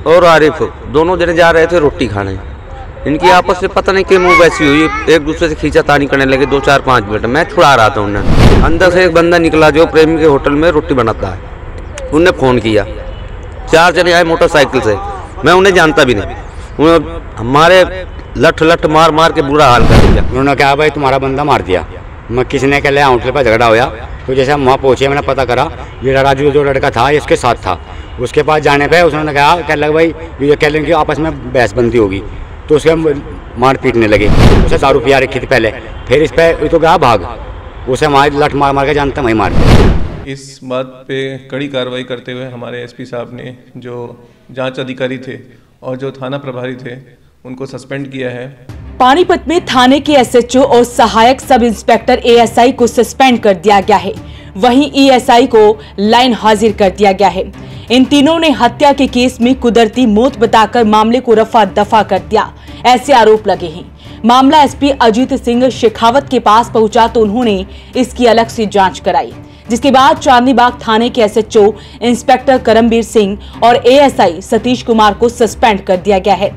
और आरिफ दोनों जने जा रहे थे रोटी खाने। इनकी आपस में पता नहीं क्यों मुँह वैसी हुई, एक दूसरे से खींचातानी करने लगे 2-4-5 मिनट। मैं छुड़ा रहा था उन्हें। अंदर से एक बंदा निकला जो प्रेमी के होटल में रोटी बनाता है। उनने फ़ोन किया, 4 जने आए मोटरसाइकिल से। मैं उन्हें जानता भी नहीं। उन्होंने हमारे लठ मार मार के बुरा हाल कर दिया। उन्होंने कहा भाई तुम्हारा बंदा मार दिया। मैं किसने कह लिया होटल पर झगड़ा होया। तो जैसे हम वहाँ पहुँचे मैंने पता करा ये राजू जो लड़का था इसके साथ था। उसके पास जाने पे उसने कहा कह लगा भाई ये कह लेंगे आपस में बहसबंदी होगी। तो उसके मार पीटने लगे। उसे दारू पिया रखी थी पहले, फिर इस पर तो गया भाग। उसे हमारे लठ मार मार के जानता वहीं मार दिया। इस बात पे कड़ी कार्रवाई करते हुए हमारे एसपी साहब ने जो जांच अधिकारी थे और जो थाना प्रभारी थे उनको सस्पेंड किया है। पानीपत में थाने के एसएचओ और सहायक सब इंस्पेक्टर एएसआई को सस्पेंड कर दिया गया है। वहीं ईएसआई को लाइन हाजिर कर दिया गया है। इन तीनों ने हत्या के केस में कुदरती मौत बताकर मामले को रफा दफा कर दिया, ऐसे आरोप लगे हैं। मामला एसपी अजीत सिंह शेखावत के पास पहुंचा तो उन्होंने इसकी अलग से जांच कराई, जिसके बाद चांदनी बाग थाने के एसएचओ इंस्पेक्टर करमबीर सिंह और एएसआई सतीश कुमार को सस्पेंड कर दिया गया है,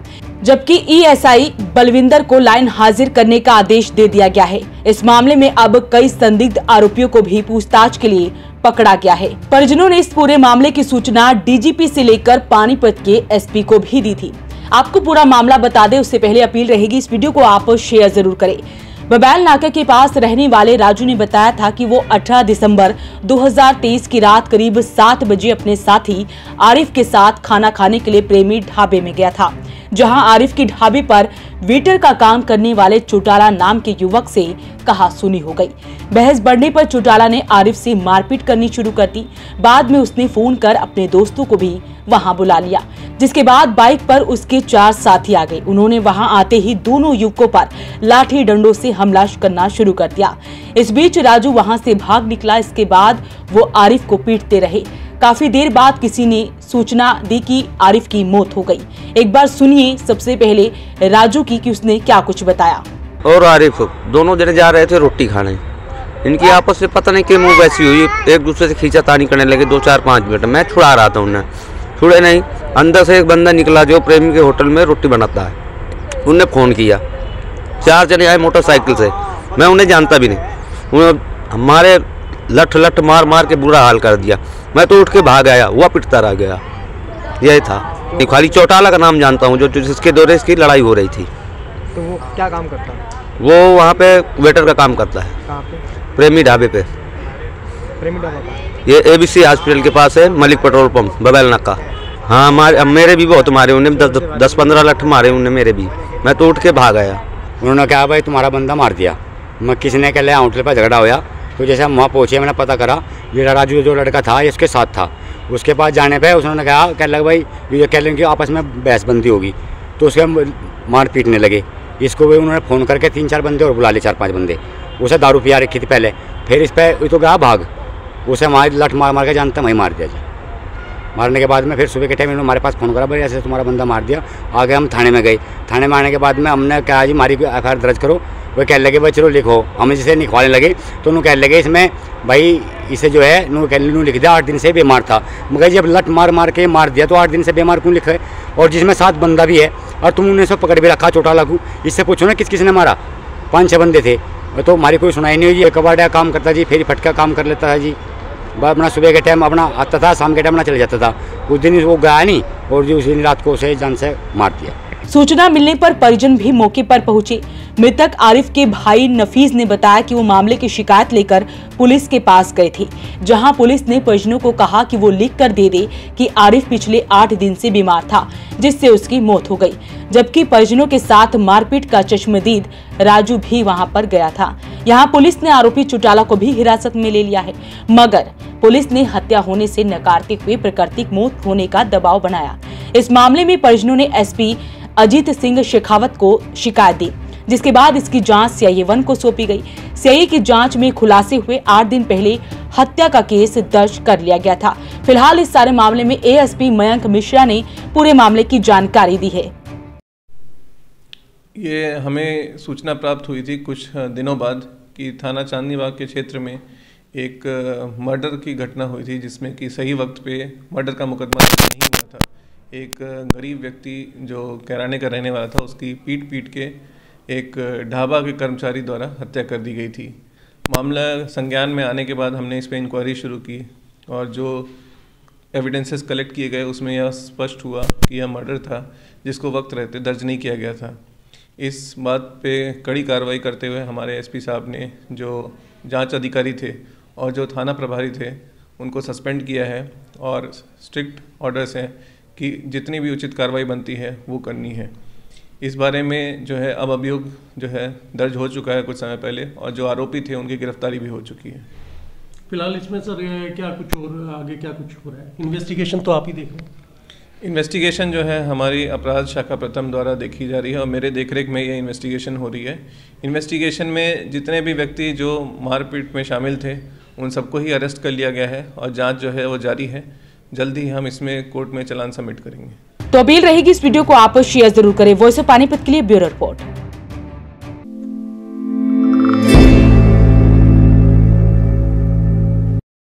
जबकि ईएसआई बलविंदर को लाइन हाजिर करने का आदेश दे दिया गया है। इस मामले में अब कई संदिग्ध आरोपियों को भी पूछताछ के लिए पकड़ा गया है। परिजनों ने इस पूरे मामले की सूचना डीजीपी से लेकर पानीपत के एसपी को भी दी थी। आपको पूरा मामला बता दें उससे पहले अपील रहेगी इस वीडियो को आप शेयर जरूर करें। बबैल नाका के पास रहने वाले राजू ने बताया था कि वो 18 दिसंबर 2023 की रात करीब 7 बजे अपने साथी आरिफ के साथ खाना खाने के लिए प्रेमी ढाबे में गया था, जहां आरिफ की ढाबे पर वेटर का काम करने वाले चौटाला नाम के युवक से कहा सुनी हो गई। बहस बढ़ने पर चौटाला ने आरिफ से मारपीट करनी शुरू कर दी। बाद में उसने फोन कर अपने दोस्तों को भी वहां बुला लिया, जिसके बाद बाइक पर उसके 4 साथी आ गए। उन्होंने वहां आते ही दोनों युवकों पर लाठी डंडों से हमला करना शुरू कर दिया। इस बीच राजू वहां से भाग निकला। इसके बाद वो आरिफ को पीटते रहे। काफी देर बाद किसी ने सूचना दी कि आरिफ की मौत हो गई। एक बार सुनिए सबसे पहले राजू की कि उसने क्या कुछ बताया। और आरिफ दोनों जने जा रहे थे रोटी खाने। इनकी आपस में पता नहीं क्यों मुँह वैसी हुई, एक दूसरे से खींचातानी करने लगे 2-4-5 मिनट। मैं छुड़ा रहा था उन्हें। छुड़े नहीं, अंदर से एक बंदा निकला जो प्रेमी के होटल में रोटी बनाता है। उनने फ़ोन किया, 4 जने आए मोटरसाइकिल से। मैं उन्हें जानता भी नहीं। उन्होंने हमारे लठ मार मार के बुरा हाल कर दिया। मैं तो उठ के भाग आया, हुआ पिटता रह गया। यही था। खाली चौटाला का नाम जानता हूँ जो जिसके दौरे इसकी लड़ाई हो रही थी। तो वो क्या काम करता है? वो वहाँ पे वेटर का काम करता है। कहाँ पे? प्रेमी ढाबे पे। प्रेमी ढाबा का? ये एबीसी हॉस्पिटल के पास है, मलिक पेट्रोल पंप, बबैल नाका। हाँ मेरे भी बहुत मारे उन्हें, 10-15 लठ मारे उन्हें मेरे भी। मैं तो उठ के भाग आया। उन्होंने कहा भाई तुम्हारा बंदा मार दिया। मैं किसने कह लिया होटल पर झगड़ा होया। तो जैसे हम वहाँ पहुँचे मैंने पता करा ये राजू जो लड़का था इसके साथ था। उसके पास जाने पे उसने कहा कह लगा भाई ये कह लेंगे आपस में बहसबंदी होगी। तो उसके मार पीटने लगे। इसको भी उन्होंने फ़ोन करके 3-4 बंदे और बुला लिए, 4-5 बंदे। उसे दारू पिया रखी थी पहले, फिर इस पर तो गया भाग। उसे हमारे लठ मार मार के जानता वहीं मार दिया जी। मारने के बाद में फिर सुबह के टाइम इन्होंने हमारे पास फ़ोन करा भाई ऐसे तुम्हारा बंदा मार दिया। आगे हम थाने में गए। थाने में आने के बाद में हमने कहा जी हमारी FIR दर्ज करो। वो कह लगे भाई चलो लिखो। हम जिसे लिखवाने लगे तो उन्होंने कह लगे इसमें भाई इसे जो है इन्होंने लिख दिया 8 दिन से बीमार था। मगर जब लठ मार मार के मार दिया तो 8 दिन से बीमार क्यों लिखे? और जिसमें 7 बंदा भी है और तुम उन्हें सब पकड़ भी रखा चौटाला को। इससे पूछो ना किस ने मारा। 5-6 बंदे थे। तो हमारी कोई सुनाई नहीं हुई। कबाड़ा काम करता जी, फेरी फटका काम कर लेता था जी। अपना सुबह के टाइम अपना आता था, शाम के टाइम अपना चले जाता था। उस दिन वो गया नहीं और जो उस दिन रात को उसे जान से मार दिया। सूचना मिलने पर परिजन भी मौके पर पहुंचे। मृतक आरिफ के भाई नफीज ने बताया कि वो मामले की शिकायत लेकर पुलिस के पास गए थे, जहां पुलिस ने परिजनों को कहा कि वो लिख कर दे दे कि आरिफ पिछले 8 दिन से बीमार था, जिससे उसकी मौत हो गई। जबकि परिजनों के साथ मारपीट का चश्मदीद राजू भी वहां पर गया था। यहाँ पुलिस ने आरोपी चौटाला को भी हिरासत में ले लिया है, मगर पुलिस ने हत्या होने से नकारते हुए प्राकृतिक मौत होने का दबाव बनाया। इस मामले में परिजनों ने एसपी अजीत सिंह शेखावत को शिकायत दी, जिसके बाद इसकी जांच CIA 1 को सौंपी गई। CIA की जांच में खुलासे हुए 8 दिन पहले हत्या का केस दर्ज कर लिया गया था। फिलहाल इस सारे मामले में ASP मयंक मिश्रा ने पूरे मामले की जानकारी दी है। ये हमें सूचना प्राप्त हुई थी कुछ दिनों बाद कि थाना चांदनी बाग के क्षेत्र में एक मर्डर की घटना हुई थी, जिसमें कि सही वक्त पे मर्डर का मुकदमा नहीं हुआ था। एक गरीब व्यक्ति जो कैराने का रहने वाला था, उसकी पीट के एक ढाबा के कर्मचारी द्वारा हत्या कर दी गई थी। मामला संज्ञान में आने के बाद हमने इस पर इंक्वायरी शुरू की और जो एविडेंसेस कलेक्ट किए गए उसमें यह स्पष्ट हुआ कि यह मर्डर था जिसको वक्त रहते दर्ज नहीं किया गया था। इस बात पे कड़ी कार्रवाई करते हुए हमारे एसपी साहब ने जो जांच अधिकारी थे और जो थाना प्रभारी थे उनको सस्पेंड किया है और स्ट्रिक्ट ऑर्डर्स हैं कि जितनी भी उचित कार्रवाई बनती है वो करनी है। इस बारे में जो है अब अभियोग जो है दर्ज हो चुका है कुछ समय पहले और जो आरोपी थे उनकी गिरफ्तारी भी हो चुकी है। फिलहाल इसमें सर क्या कुछ और आगे क्या कुछ हो रहा है? इन्वेस्टिगेशन तो आप ही देख रहे हैं। इन्वेस्टिगेशन जो है हमारी अपराध शाखा प्रथम द्वारा देखी जा रही है और मेरे देखरेख में ये इन्वेस्टिगेशन हो रही है। इन्वेस्टिगेशन में जितने भी व्यक्ति जो मारपीट में शामिल थे उन सबको ही अरेस्ट कर लिया गया है और जांच जो है वो जारी है। जल्दी ही हम इसमें कोर्ट में चालान सबमिट करेंगे। तो अपील रहेगी इस वीडियो को आप शेयर जरूर करें। वॉइस ऑफ पानीपत के लिए ब्यूरो रिपोर्ट।